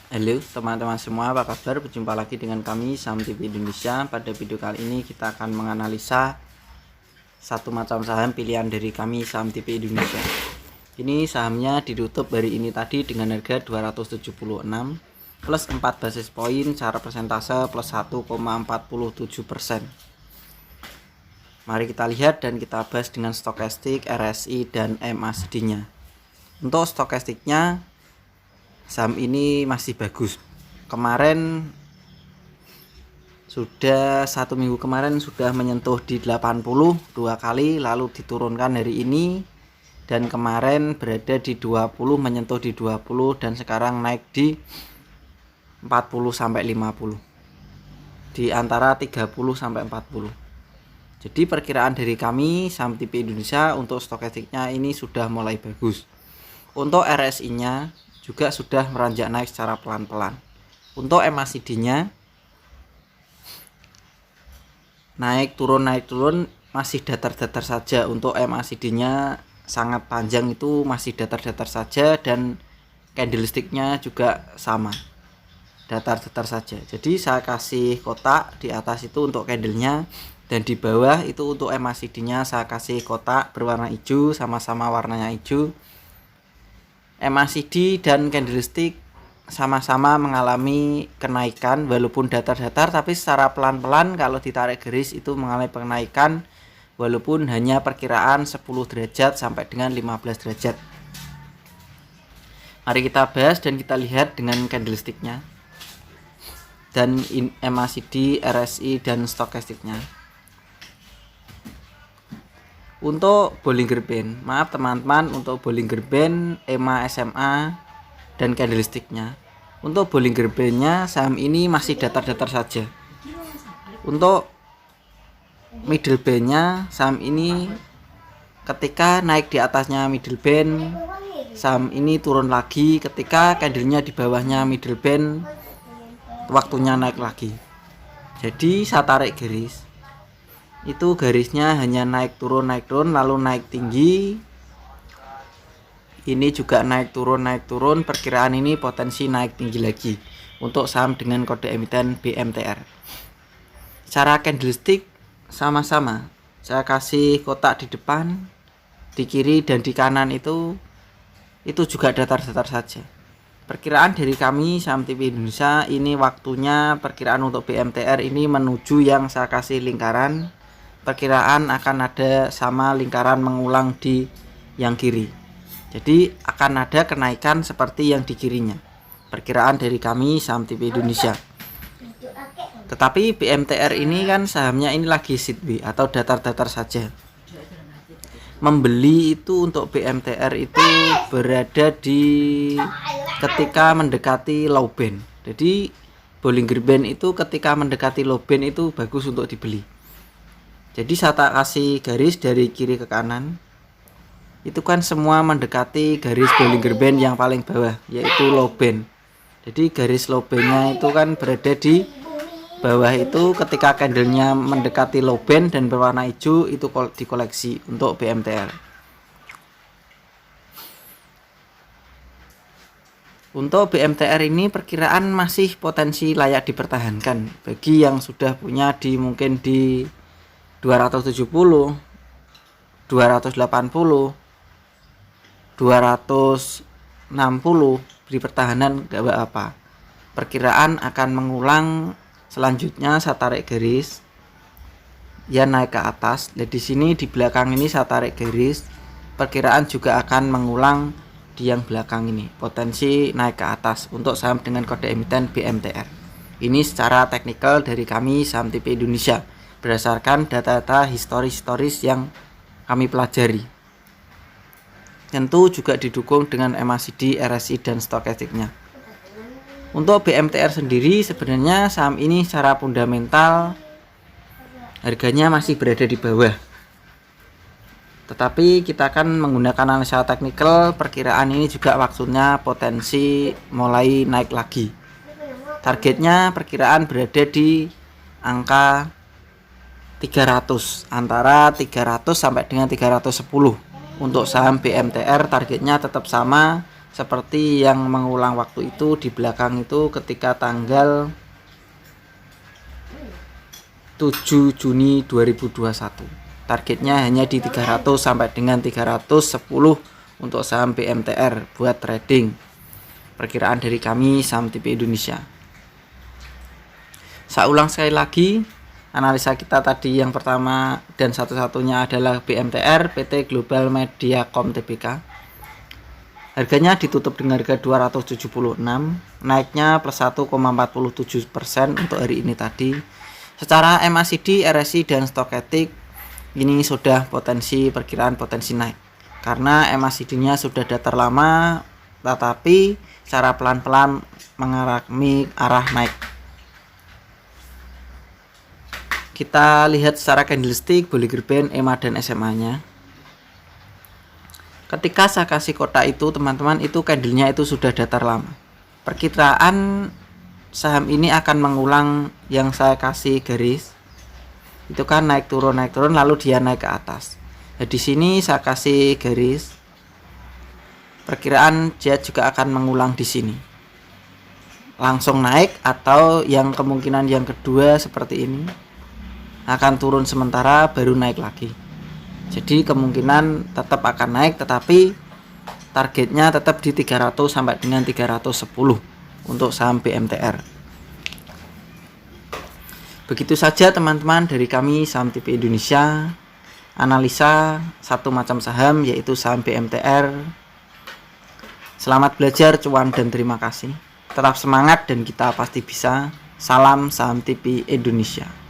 Halo teman-teman semua, apa kabar? Berjumpa lagi dengan kami Saham TV Indonesia. Pada video kali ini kita akan menganalisa satu macam saham pilihan dari kami Saham TV Indonesia. Ini sahamnya ditutup hari ini tadi dengan harga 276 plus 4 basis poin, secara persentase plus 1,47%. Mari kita lihat dan kita bahas dengan stokastik, RSI, dan MACD-nya. Untuk stokastiknya, saham ini masih bagus. Kemarin sudah 1 minggu kemarin sudah menyentuh di 80 dua kali, lalu diturunkan hari ini, dan kemarin berada di 20, menyentuh di 20, dan sekarang naik di 40 sampai 50, di antara 30 sampai 40. Jadi perkiraan dari kami Saham TV Indonesia untuk stokastiknya ini sudah mulai bagus. Untuk RSI nya juga sudah meranjak naik secara pelan-pelan. Untuk MACD-nya naik turun masih datar-datar saja. Untuk MACD-nya sangat panjang, itu masih datar-datar saja, dan candlestick-nya juga sama, datar-datar saja. Jadi saya kasih kotak di atas itu untuk candle-nya, dan di bawah itu untuk MACD-nya saya kasih kotak berwarna hijau, sama-sama warnanya hijau. MACD dan candlestick sama-sama mengalami kenaikan walaupun datar-datar, tapi secara pelan-pelan. Kalau ditarik garis itu mengalami kenaikan walaupun hanya perkiraan 10 derajat sampai dengan 15 derajat. Mari kita bahas dan kita lihat dengan candlesticknya dan MACD, RSI, dan stokastiknya. Untuk Bollinger Band, maaf teman-teman, untuk Bollinger Band, EMA, SMA, dan candlesticknya. Untuk Bollinger Band-nya saham ini masih datar-datar saja. Untuk middle band-nya saham ini ketika naik di atasnya middle band, saham ini turun lagi. Ketika candlenya di bawahnya middle band, waktunya naik lagi. Jadi saya tarik garis, itu garisnya hanya naik turun lalu naik tinggi. Ini juga naik turun, perkiraan ini potensi naik tinggi lagi untuk saham dengan kode emiten BMTR. Secara candlestick sama-sama, saya kasih kotak di depan, di kiri, dan di kanan itu juga datar-datar saja. Perkiraan dari kami Saham TV Indonesia ini waktunya, perkiraan untuk BMTR ini menuju yang saya kasih lingkaran. Perkiraan akan ada sama lingkaran mengulang di yang kiri. Jadi akan ada kenaikan seperti yang di kirinya. Perkiraan dari kami Saham TV Indonesia. Tetapi BMTR ini kan sahamnya ini lagi sideway atau datar-datar saja. Membeli itu untuk BMTR itu berada di ketika mendekati low band. Jadi Bollinger Band itu ketika mendekati low band itu bagus untuk dibeli. Jadi saya tak kasih garis dari kiri ke kanan, itu kan semua mendekati garis Bollinger Band yang paling bawah, yaitu low band. Jadi garis low band-nya itu kan berada di bawah itu ketika candlenya mendekati low band dan berwarna hijau, itu dikoleksi untuk BMTR. Untuk BMTR ini perkiraan masih potensi layak dipertahankan bagi yang sudah punya di mungkin di 270, 280, 260 beri pertahanan gak apa. Perkiraan akan mengulang selanjutnya. Saya tarik garis ya naik ke atas. Nah, di sini di belakang ini saya tarik garis, perkiraan juga akan mengulang di yang belakang ini, potensi naik ke atas untuk saham dengan kode emiten BMTR. Ini secara teknikal dari kami Saham TV Indonesia berdasarkan data-data historis yang kami pelajari. Tentu juga didukung dengan MACD, RSI, dan stokastiknya. Untuk BMTR sendiri sebenarnya saham ini secara fundamental harganya masih berada di bawah. Tetapi kita akan menggunakan analisa teknikal, perkiraan ini juga waktunya potensi mulai naik lagi. Targetnya perkiraan berada di angka 300, antara 300 sampai dengan 310. Untuk saham BMTR targetnya tetap sama seperti yang mengulang waktu itu di belakang itu ketika tanggal 7 Juni 2021. Targetnya hanya di 300 sampai dengan 310 untuk saham BMTR buat trading. Perkiraan dari kami Saham TP Indonesia. Saya ulang sekali lagi, analisa kita tadi yang pertama dan satu-satunya adalah BMTR PT Global Mediacom Tbk. Harganya ditutup dengan harga 276, naiknya plus 1,47% untuk hari ini tadi. Secara MACD, RSI dan Stochastic ini sudah perkiraan potensi naik. Karena MACD-nya sudah datar lama, tetapi secara pelan-pelan mengalami arah naik. Kita lihat secara candlestick, Bollinger Band, EMA dan SMA-nya. Ketika saya kasih kotak itu, teman-teman, itu candlenya itu sudah datar lama. Perkiraan saham ini akan mengulang yang saya kasih garis. Itu kan naik turun lalu dia naik ke atas. Nah, di sini saya kasih garis. Perkiraan dia juga akan mengulang di sini. Langsung naik atau yang kemungkinan yang kedua seperti ini. Akan turun sementara baru naik lagi. Jadi kemungkinan tetap akan naik, tetapi targetnya tetap di 300 sampai dengan 310 untuk saham BMTR. Begitu saja teman-teman dari kami Saham TP Indonesia, analisa satu macam saham yaitu saham BMTR. Selamat belajar, cuan dan terima kasih. Tetap semangat dan kita pasti bisa. Salam Saham TP Indonesia.